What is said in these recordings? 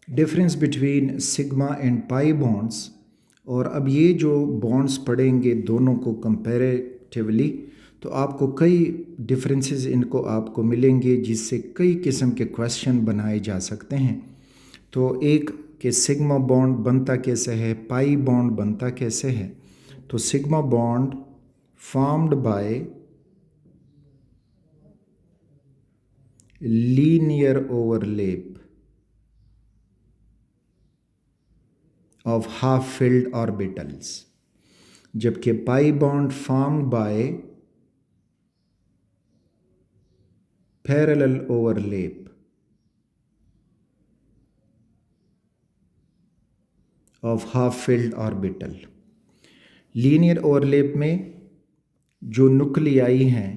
Difference between sigma and pi bonds. और अब ये जो बॉन्ड्स पढ़ेंगे दोनों को कंपैरेटिवली, तो आपको कई डिफरेंसेस इनको आपको मिलेंगे जिससे कई किस्म के क्वेश्चन बनाए जा सकते हैं। तो एक कि सिग्मा बॉन्ड बनता कैसे है, पाई बॉन्ड बनता कैसे है। तो sigma bond formed by linear overlap of half-filled orbitals, जबकि pi bond formed by parallel overlap of half-filled orbital। Linear overlap में जो न्यूक्लियाई हैं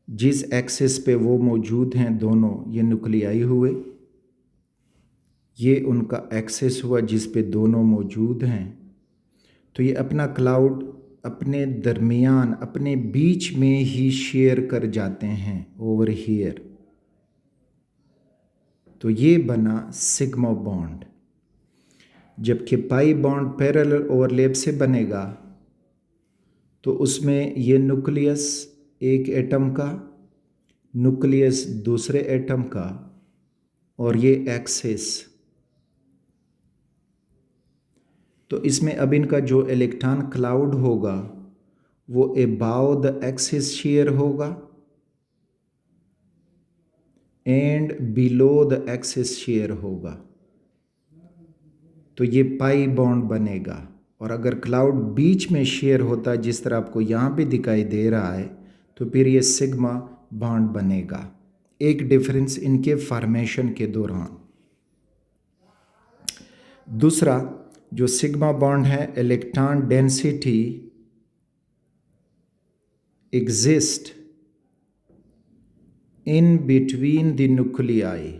जिस एक्सिस पे वो मौजूद हैं दोनों, ये न्यूक्लियाई हुए, ये उनका एक्सिस हुआ जिस पे दोनों मौजूद हैं। तो ये अपना क्लाउड अपने दरमियान अपने बीच में ही शेयर कर जाते हैं ओवर हियर। तो ये बना सिग्मा बॉन्ड। जबकि पाई बॉन्ड पैरेलल ओवरलैप से बनेगा तो उसमें ये न्यूक्लियस एक एटम का, न्यूक्लियस दूसरे एटम का, और ये एक्सिस। तो इसमें अब इनका जो इलेक्ट्रॉन क्लाउड होगा वो अबाव द एक्सिस शेयर होगा and below the axis share होगा। तो ये पाई बॉन्ड बनेगा। और अगर क्लाउड बीच में शेयर होता है जिस तरह आपको यहाँ पे दिखाई दे रहा है, तो फिर ये सिग्मा बॉन्ड बनेगा। एक डिफरेंस इनके फॉर्मेशन के दौरान। दूसरा जो सिग्मा बॉन्ड है, electron density exist in between the nuclei.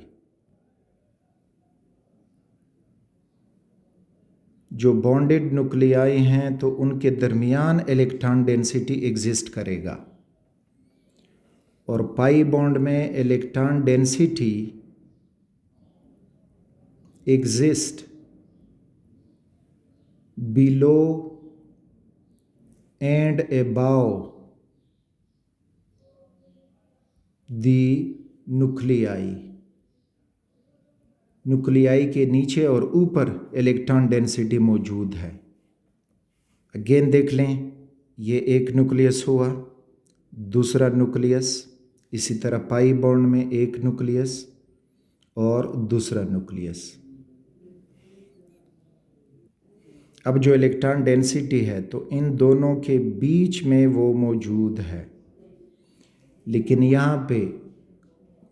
जो बॉन्डेड न्यूक्लियाई हैं तो उनके दरमियान इलेक्ट्रॉन डेंसिटी एग्जिस्ट करेगा। और पाई बॉन्ड में electron density exist below and above the nuclei. Nuclei के नीचे और ऊपर इलेक्ट्रॉन डेंसिटी मौजूद है। अगेन देख लें, ये एक न्यूक्लियस हुआ, दूसरा न्यूक्लियस, इसी तरह पाई बॉन्ड में एक न्यूक्लियस और दूसरा न्यूक्लियस। अब जो इलेक्ट्रॉन डेंसिटी है तो इन दोनों के बीच में वो मौजूद है, लेकिन यहाँ पे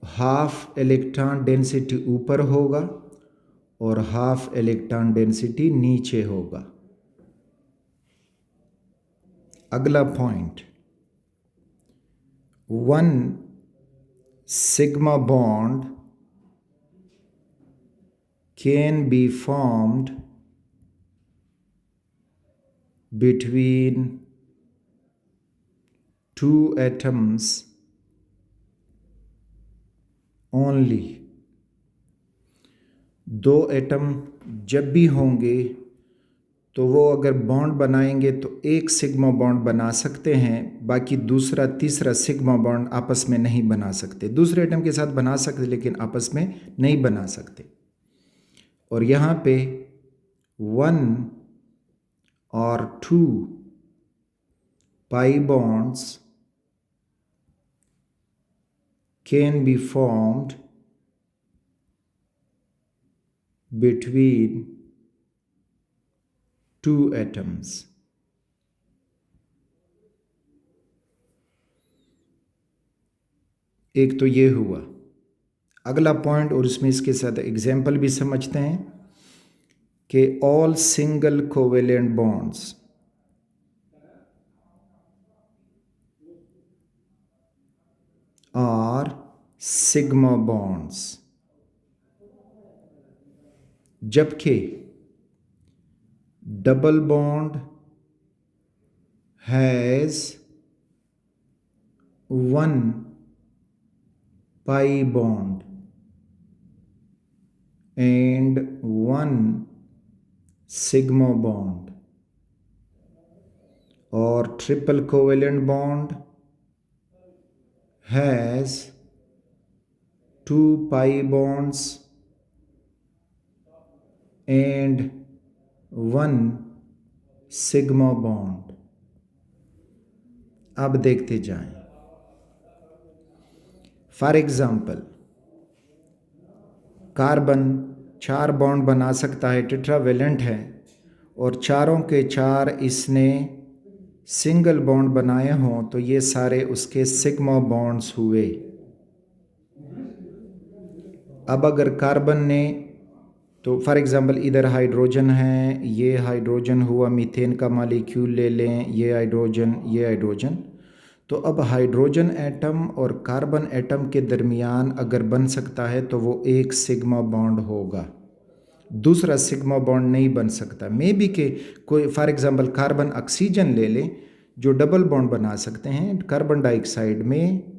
हाफ इलेक्ट्रॉन डेंसिटी ऊपर होगा और हाफ इलेक्ट्रॉन डेंसिटी नीचे होगा। अगला point, one sigma bond can be formed between two atoms only। दो एटम जब भी होंगे तो वो अगर बॉन्ड बनाएंगे तो एक सिग्मा बॉन्ड बना सकते हैं, बाकी दूसरा तीसरा सिग्मा बॉन्ड आपस में नहीं बना सकते। दूसरे एटम के साथ बना सकते लेकिन आपस में नहीं बना सकते। और यहाँ पे वन और to pi bonds can be formed between two atoms। एक तो ये हुआ। अगला पॉइंट, और इसमें इसके साथ एग्जाम्पल भी समझते हैं कि all single covalent bonds are sigma bonds, जबकि double bond has one pi bond. and one sigma bond, or triple covalent bond has two pi bonds and one sigma bond. अब देखते जाएं. फॉर एग्जाम्पल, कार्बन 4 बॉन्ड बना सकता है, tetravalent है, और चारों के चार इसने सिंगल बॉन्ड बनाए हों तो ये सारे उसके सिग्मा बॉन्ड्स हुए. अब अगर कार्बन ने, तो फॉर एग्जांपल इधर हाइड्रोजन है, ये हाइड्रोजन हुआ, मीथेन का मॉलिक्यूल ले लें, ये हाइड्रोजन, ये हाइड्रोजन. तो अब हाइड्रोजन एटम और कार्बन एटम के दरमियान अगर बन सकता है तो वो एक सिग्मा बॉन्ड होगा, दूसरा सिग्मा बॉन्ड नहीं बन सकता. मे बी के कोई फॉर एग्जांपल कार्बन ऑक्सीजन ले लें जो डबल बॉन्ड बना सकते हैं कार्बन डाइऑक्साइड में.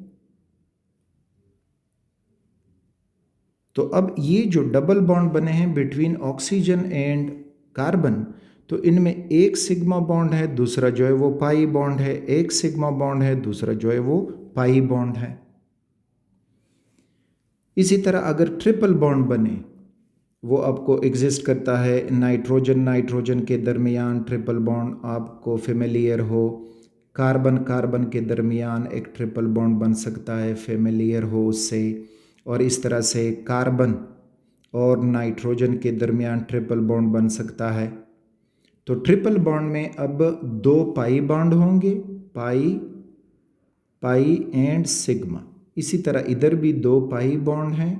तो अब ये जो डबल बॉन्ड बने हैं बिटवीन ऑक्सीजन एंड कार्बन, तो इनमें एक सिग्मा बॉन्ड है, दूसरा जो है वो पाई बॉन्ड है, एक सिग्मा बॉन्ड है, दूसरा जो है वो पाई बॉन्ड है. इसी तरह अगर ट्रिपल बॉन्ड बने, वो आपको एग्जिस्ट करता है नाइट्रोजन नाइट्रोजन के दरमियान ट्रिपल बॉन्ड आपको फेमिलियर हो, कार्बन कार्बन के दरमियान एक ट्रिपल बॉन्ड बन सकता है, फेमिलियर हो उससे, और इस तरह से कार्बन और नाइट्रोजन के दरमियान ट्रिपल बॉन्ड बन सकता है. तो ट्रिपल बॉन्ड में अब 2 पाई बॉन्ड होंगे, पाई पाई एंड सिग्मा. इसी तरह इधर भी 2 पाई बॉन्ड हैं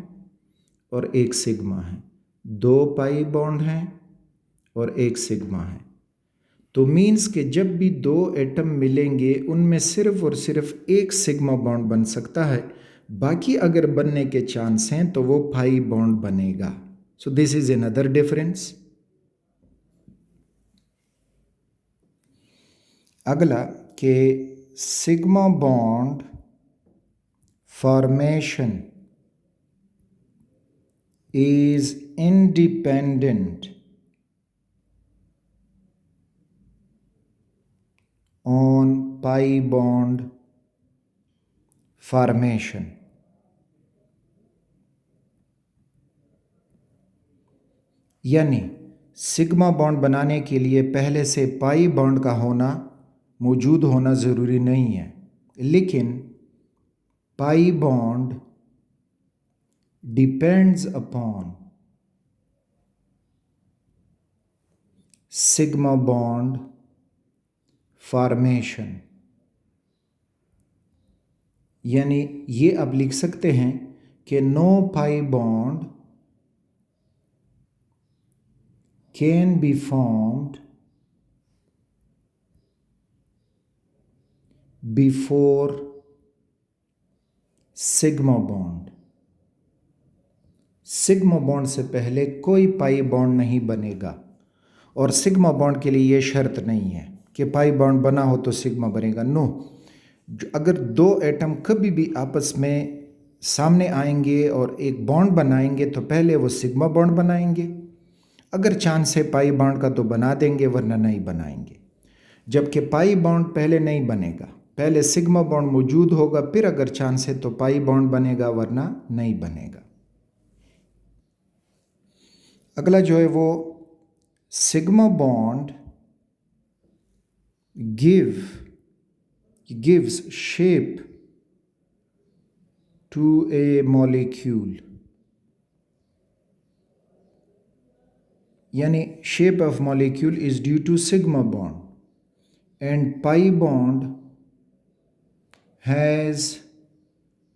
और एक सिग्मा है, 2 पाई बॉन्ड हैं और एक सिग्मा है. तो मीन्स के जब भी 2 एटम मिलेंगे उनमें सिर्फ और सिर्फ एक सिग्मा बॉन्ड बन सकता है, बाकी अगर बनने के चांस हैं तो वो पाई बॉन्ड बनेगा. So this is another difference. अगला के sigma bond formation is independent on pi bond formation. यानी सिग्मा बॉन्ड बनाने के लिए पहले से पाई बॉन्ड का होना मौजूद होना ज़रूरी नहीं है, लेकिन pi bond depends upon sigma bond formation. यानी ये आप लिख सकते हैं कि no pi bond can be formed before sigma bond. Sigma bond से पहले कोई पाई बॉन्ड नहीं बनेगा, और सिग्मा बॉन्ड के लिए ये शर्त नहीं है कि पाई बॉन्ड बना हो तो सिग्मा बनेगा. नो, अगर 2 एटम कभी भी आपस में सामने आएंगे और एक बॉन्ड बनाएंगे तो पहले वो सिग्मा बॉन्ड बनाएंगे, अगर चांस है पाई बॉन्ड का तो बना देंगे, वरना नहीं बनाएंगे. जबकि पाई बॉन्ड पहले नहीं बनेगा, पहले सिग्मा बॉन्ड मौजूद होगा, फिर अगर चांस है तो पाई बॉन्ड बनेगा, वरना नहीं बनेगा. अगला जो है वो sigma bond gives shape to a molecule. यानी shape of molecule is due to sigma bond, and pi bond has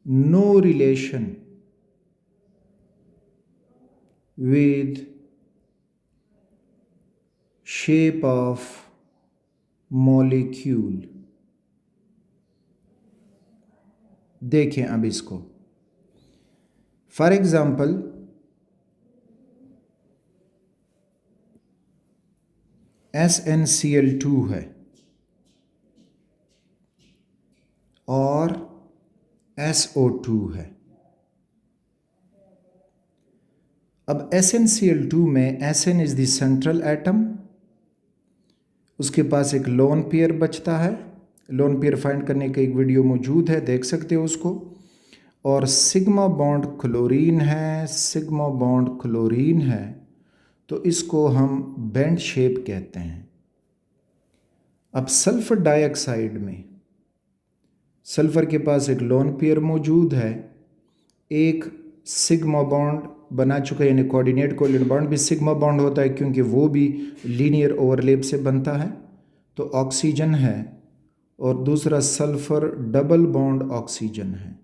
no relation with shape of molecule. देखें अब इसको. फॉर एग्जाम्पल SnCl2 है और SO2 है. अब SnCl2 में Sn is the central atom, उसके पास एक लोन पेयर बचता है। लोन पेयर फाइंड करने का एक वीडियो मौजूद है, देख सकते हो उसको। और सिग्मा बॉन्ड क्लोरीन है, सिग्मा बॉन्ड क्लोरीन है, तो इसको हम बेंड शेप कहते हैं। अब सल्फर डाइऑक्साइड में सल्फर के पास एक लोन पेयर मौजूद है, एक सिग्मा बॉन्ड बना चुका है, यानी कोऑर्डिनेट कोवैलेंट बॉन्ड भी सिग्मा बॉन्ड होता है क्योंकि वो भी लीनियर ओवरलैप से बनता है। तो ऑक्सीजन है और दूसरा सल्फर डबल बॉन्ड ऑक्सीजन है।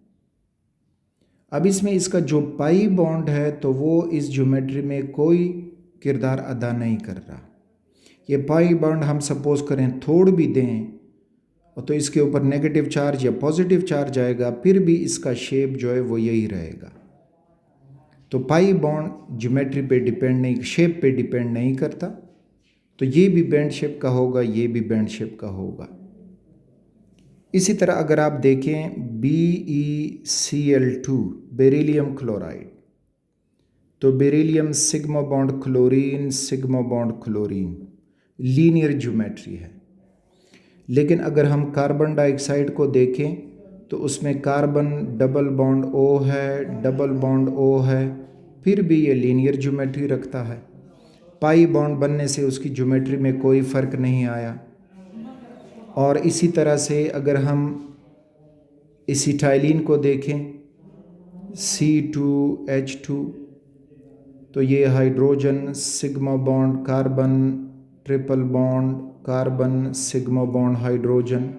अब इसमें इसका जो पाई बॉन्ड है तो वो इस ज्योमेट्री में कोई किरदार अदा नहीं कर रहा। ये पाई बॉन्ड हम सपोज करें तोड़ भी दें तो इसके ऊपर नेगेटिव चार्ज या पॉजिटिव चार्ज आएगा, फिर भी इसका शेप जो है वो यही रहेगा। तो पाई बॉन्ड ज्योमेट्री पे डिपेंड नहीं, शेप पे डिपेंड नहीं करता। तो ये भी बैंड शेप का होगा, ये भी बैंड शेप का होगा। इसी तरह अगर आप देखें BeCl2 बेरिलियम क्लोराइड, तो beryllium sigma bond chlorine, sigma bond chlorine, linear geometry है। लेकिन अगर हम कार्बन डाइऑक्साइड को देखें तो उसमें कार्बन डबल बॉन्ड O है, डबल बॉन्ड O है, फिर भी ये लीनियर ज्योमेट्री रखता है। पाई बॉन्ड बनने से उसकी ज्योमेट्री में कोई फ़र्क नहीं आया। और इसी तरह से अगर हम एसिटाइलिन को देखें C2H2, तो ये hydrogen sigma bond carbon, triple bond carbon, sigma bond hydrogen,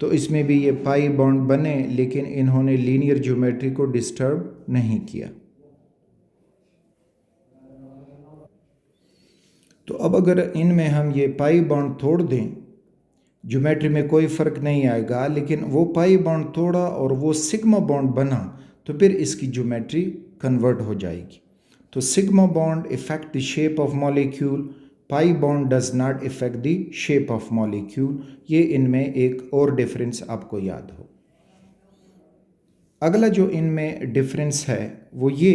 तो इसमें भी ये पाई बॉन्ड बने, लेकिन इन्होंने लीनियर ज्योमेट्री को डिस्टर्ब नहीं किया। तो अब अगर इनमें हम ये पाई बॉन्ड तोड़ दें, ज्योमेट्री में कोई फ़र्क नहीं आएगा, लेकिन वो पाई बॉन्ड तोड़ा और वो सिग्मा बॉन्ड बना तो फिर इसकी ज्योमेट्री कन्वर्ट हो जाएगी। तो sigma bond effect the shape of molecule, pi bond does not effect the shape of molecule. ये इनमें एक और डिफरेंस आपको याद हो। अगला जो इनमें डिफरेंस है वो ये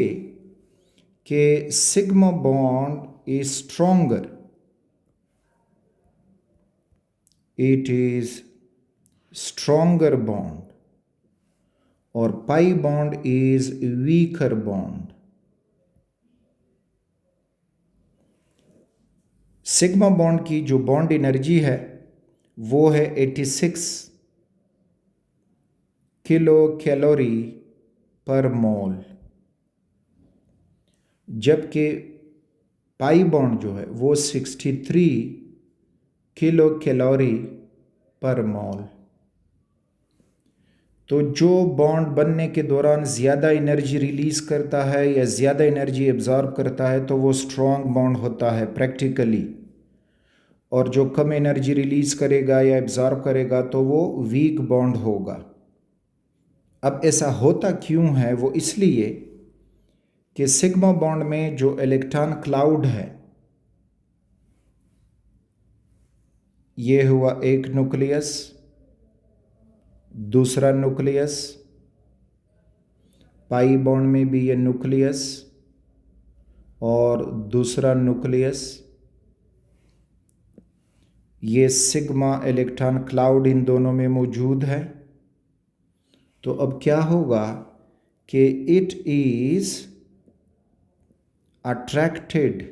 कि sigma bond is stronger, it is stronger bond, और pi bond is weaker bond. Sigma bond की जो बॉन्ड एनर्जी है वो है 86 किलो कैलोरी पर मोल, जबकि पाई बॉन्ड जो है वो 63 किलो कैलोरी पर मोल। तो जो बॉन्ड बनने के दौरान ज़्यादा एनर्जी रिलीज़ करता है या ज़्यादा एनर्जी एब्जॉर्ब करता है तो वो स्ट्रॉन्ग बॉन्ड होता है प्रैक्टिकली, और जो कम एनर्जी रिलीज़ करेगा या एब्जॉर्ब करेगा तो वो वीक बॉन्ड होगा। अब ऐसा होता क्यों है? वो इसलिए कि सिग्मा बॉन्ड में जो इलेक्ट्रॉन क्लाउड है, ये हुआ एक न्यूक्लियस, दूसरा न्यूक्लियस, पाई बॉन्ड में भी ये न्यूक्लियस और दूसरा न्यूक्लियस, ये सिग्मा इलेक्ट्रॉन क्लाउड इन दोनों में मौजूद है। तो अब क्या होगा कि it is attracted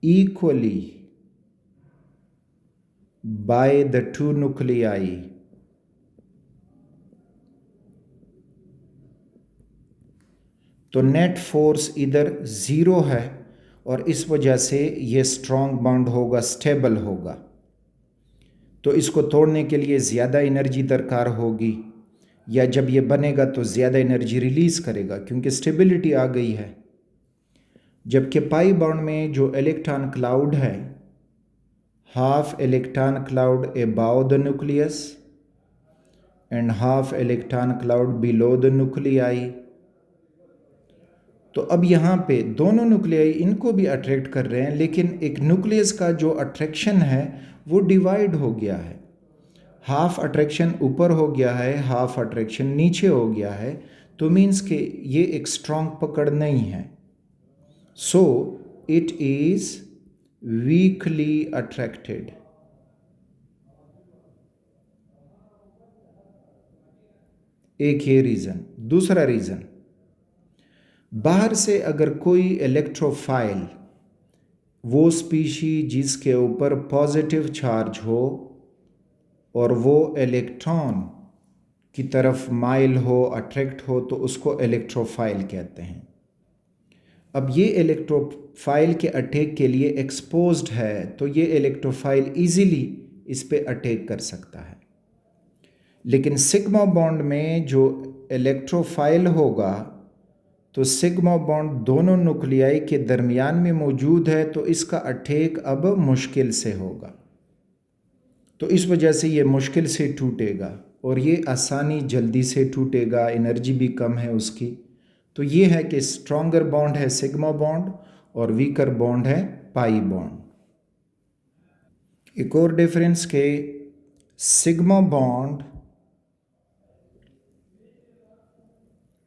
equally by the two nuclei. तो नेट फोर्स इधर ज़ीरो है और इस वजह से ये स्ट्रॉन्ग बॉन्ड होगा, स्टेबल होगा। तो इसको तोड़ने के लिए ज़्यादा एनर्जी दरकार होगी, या जब ये बनेगा तो ज़्यादा एनर्जी रिलीज़ करेगा क्योंकि स्टेबिलिटी आ गई है। जबकि पाई बॉन्ड में जो इलेक्ट्रॉन क्लाउड है, half electron cloud above the nucleus and half electron cloud below the nuclei. तो अब यहाँ पे दोनों न्यूक्लियाई इनको भी अट्रैक्ट कर रहे हैं, लेकिन एक न्यूक्लियस का जो अट्रैक्शन है वो डिवाइड हो गया है। हाफ अट्रैक्शन ऊपर हो गया है, हाफ अट्रैक्शन नीचे हो गया है। तो मीन्स कि ये एक स्ट्रॉन्ग पकड़ नहीं है। So it is weekly attracted. एक ये रीज़न। दूसरा रीज़न, बाहर से अगर कोई इलेक्ट्रोफाइल, वो स्पीशी जिसके ऊपर पॉजिटिव चार्ज हो और वो इलेक्ट्रॉन की तरफ माइल हो, अट्रैक्ट हो, तो उसको इलेक्ट्रोफाइल कहते हैं। अब ये इलेक्ट्रोफाइल के अटैक के लिए एक्सपोज्ड है, तो ये इलेक्ट्रोफाइल इजीली इस पे अटैक कर सकता है। लेकिन सिग्मा बॉन्ड में जो इलेक्ट्रोफाइल होगा, तो सिग्मा बॉन्ड दोनों न्यूक्लियाई के दरमियान में मौजूद है, तो इसका अटैक अब मुश्किल से होगा। तो इस वजह से ये मुश्किल से टूटेगा और ये आसानी जल्दी से टूटेगा, एनर्जी भी कम है उसकी। तो ये है कि स्ट्रॉन्गर बॉन्ड है सिग्मा बॉन्ड और वीकर बॉन्ड है पाई बॉन्ड। एक और डिफरेंस के sigma bond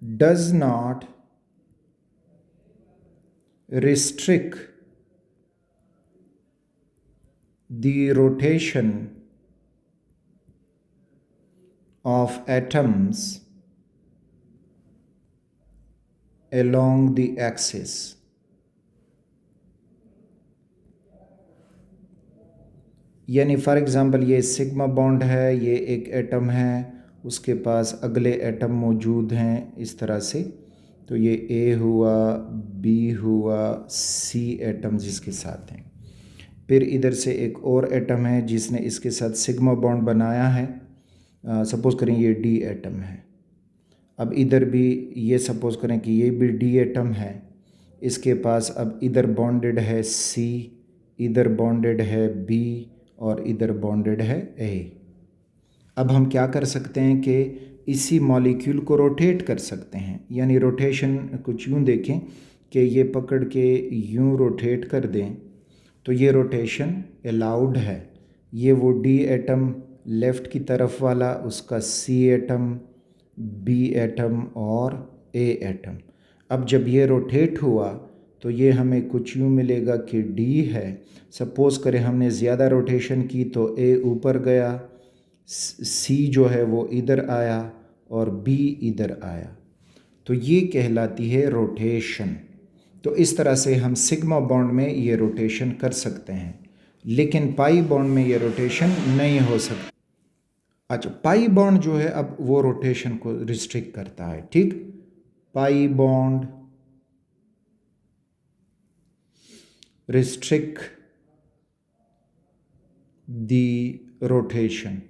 does not restrict the rotation of atoms along the axis. यानी फॉर एग्ज़ाम्पल ये सिग्मा बॉन्ड है, ये एक एटम है, उसके पास अगले एटम मौजूद हैं इस तरह से। तो ये ए हुआ, बी हुआ, सी एटम जिसके साथ हैं। फिर इधर से एक और एटम है जिसने इसके साथ सिग्मा बॉन्ड बनाया है। सपोज़ करें ये डी एटम है। अब इधर भी ये सपोज़ करें कि ये भी डी एटम है, इसके पास अब इधर बॉन्डेड है सी, इधर बॉन्डेड है बी और इधर बॉन्डेड है ए। अब हम क्या कर सकते हैं कि इसी मॉलिक्यूल को रोटेट कर सकते हैं। यानी रोटेशन कुछ यूँ देखें कि ये पकड़ के यूँ रोटेट कर दें, तो ये रोटेशन अलाउड है। ये वो डी एटम लेफ़्ट की तरफ वाला, उसका सी एटम, बी एटम और ए एटम। अब जब ये रोटेट हुआ तो ये हमें कुछ यूँ मिलेगा कि डी है। सपोज़ करें हमने ज़्यादा रोटेशन की तो ए ऊपर गया, सी जो है वो इधर आया और बी इधर आया, तो ये कहलाती है रोटेशन। तो इस तरह से हम सिग्मा बॉन्ड में ये रोटेशन कर सकते हैं, लेकिन पाई बॉन्ड में ये रोटेशन नहीं हो सकती। अच्छा, पाई बॉन्ड जो है अब वो रोटेशन को रिस्ट्रिक्ट करता है। ठीक, पाई बॉन्ड रिस्ट्रिक्ट दी रोटेशन,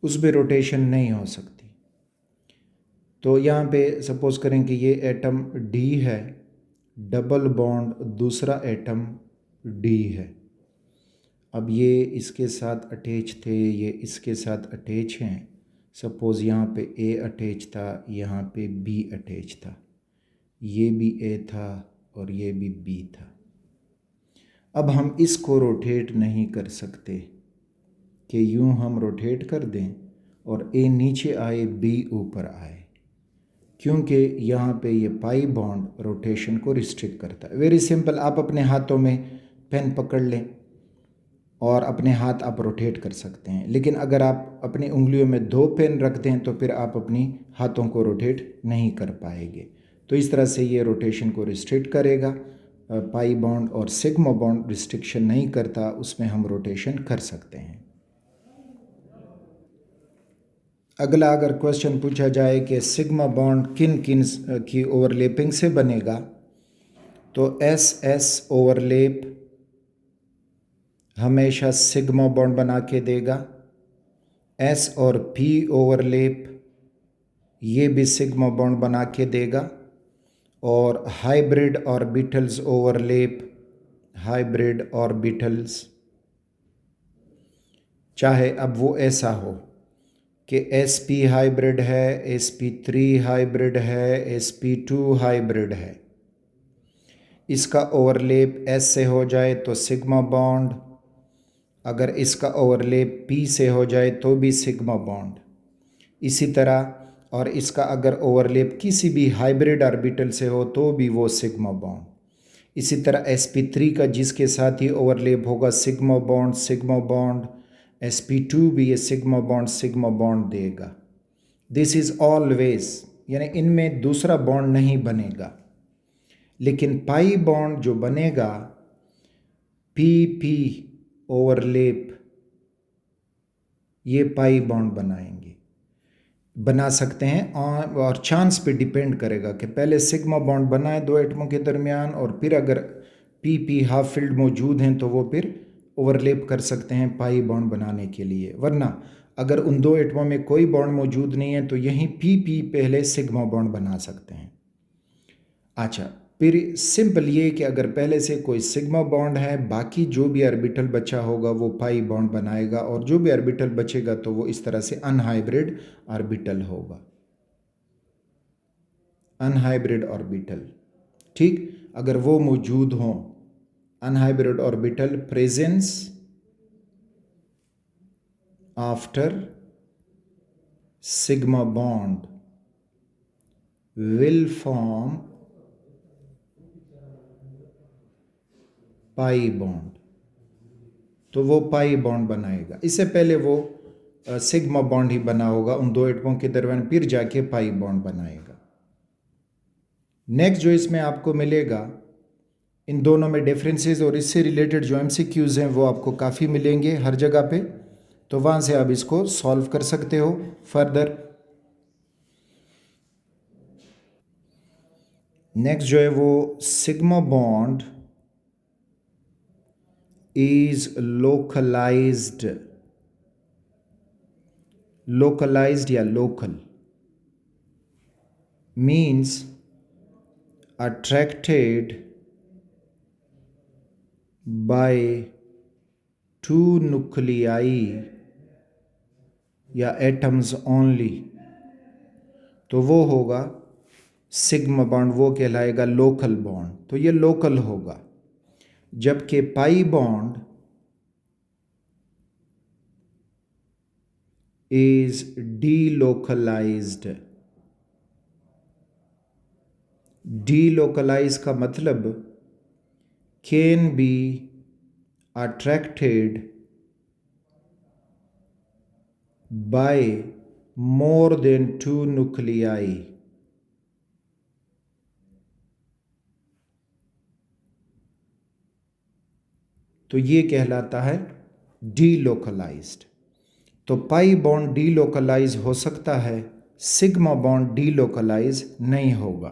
उसमें रोटेशन नहीं हो सकती। तो यहाँ पे सपोज़ करें कि ये एटम डी है, डबल बॉन्ड दूसरा एटम डी है। अब ये इसके साथ अटैच थे, ये इसके साथ अटैच हैं। सपोज़ यहाँ पे ए अटैच था, यहाँ पे बी अटैच था, ये भी ए था और ये भी बी था। अब हम इसको रोटेट नहीं कर सकते कि यूँ हम रोटेट कर दें और ए नीचे आए, बी ऊपर आए, क्योंकि यहाँ पे ये पाई बॉन्ड रोटेशन को रिस्ट्रिक्ट करता है। वेरी सिंपल, आप अपने हाथों में पेन पकड़ लें और अपने हाथ आप रोटेट कर सकते हैं। लेकिन अगर आप अपनी उंगलियों में 2 पेन रख दें तो फिर आप अपनी हाथों को रोटेट नहीं कर पाएंगे। तो इस तरह से ये रोटेशन को रिस्ट्रिक्ट करेगा। पाई बॉन्ड और सिग्मा बॉन्ड रिस्ट्रिक्शन नहीं करता, उसमें हम रोटेशन कर सकते हैं। अगला अगर क्वेश्चन पूछा जाए कि सिग्मा बॉन्ड किन किन की ओवरलैपिंग से बनेगा, तो एस एस ओवरलैप हमेशा सिग्मा बॉन्ड बना के देगा। एस और पी ओवरलैप ये भी सिग्मा बॉन्ड बना के देगा। और hybrid orbitals overlap, hybrid orbitals, चाहे अब वो ऐसा हो कि sp हाइब्रिड है, sp3 हाइब्रिड है, sp2 हाइब्रिड है, इसका ओवरलैप s से हो जाए तो सिग्मा बॉन्ड, अगर इसका ओवरलैप p से हो जाए तो भी सिग्मा बॉन्ड। इसी तरह और इसका अगर ओवरलैप किसी भी हाइब्रिड ऑर्बिटल से हो तो भी वो सिग्मा बॉन्ड। इसी तरह sp3 का जिसके साथ ही ओवरलैप होगा सिग्मा बॉन्ड, sp2 भी ये सिग्मा बॉन्ड देगा। दिस इज़ ऑलवेज, यानी इनमें दूसरा बॉन्ड नहीं बनेगा। लेकिन पाई बॉन्ड जो बनेगा pp ओवरलैप, ये पाई बॉन्ड बना सकते हैं और चांस पे डिपेंड करेगा कि पहले सिग्मा बॉन्ड बनाए दो एटमों के दरमियान और फिर अगर पी हाफ फील्ड मौजूद हैं तो वो फिर ओवरलैप कर सकते हैं पाई बॉन्ड बनाने के लिए। वरना अगर उन दो एटमों में कोई बॉन्ड मौजूद नहीं है तो यहीं पी पहले सिग्मा बॉन्ड बना सकते हैं। अच्छा, फिर सिंपल ये कि अगर पहले से कोई सिग्मा बॉन्ड है, बाकी जो भी ऑर्बिटल बचा होगा वो पाई बॉन्ड बनाएगा, और जो भी ऑर्बिटल बचेगा तो वो इस तरह से अनहाइब्रिड ऑर्बिटल होगा, अनहाइब्रिड ऑर्बिटल। ठीक, अगर वो मौजूद हों, unhybrid orbital presence after sigma bond will form pi bond, तो वो पाई बॉन्ड बनाएगा। इससे पहले वो सिग्मा बॉन्ड ही बना होगा उन दो एटमों के दरमियान, फिर जाके पाई बॉन्ड बनाएगा। नेक्स्ट जो इसमें आपको मिलेगा, इन दोनों में डिफरेंसेस और इससे रिलेटेड जो एमसीक्यूज़ हैं वो आपको काफ़ी मिलेंगे हर जगह पे, तो वहाँ से आप इसको सॉल्व कर सकते हो फर्दर। नेक्स्ट जो है वो सिग्मा बॉन्ड is localized या local means attracted by two nuclei या atoms only, तो वो होगा सिग्मा बॉन्ड, वो कहलाएगा लोकल बॉन्ड, तो ये लोकल होगा। जबकि pi bond is delocalized। delocalize का मतलब can be attracted by more than two nuclei। तो ये कहलाता है delocalized। तो पाई बॉन्ड डीलोकलाइज हो सकता है, सिग्मा बॉन्ड डीलोकलाइज नहीं होगा।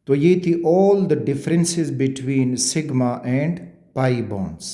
तो ये थी all the differences between sigma and pi bonds.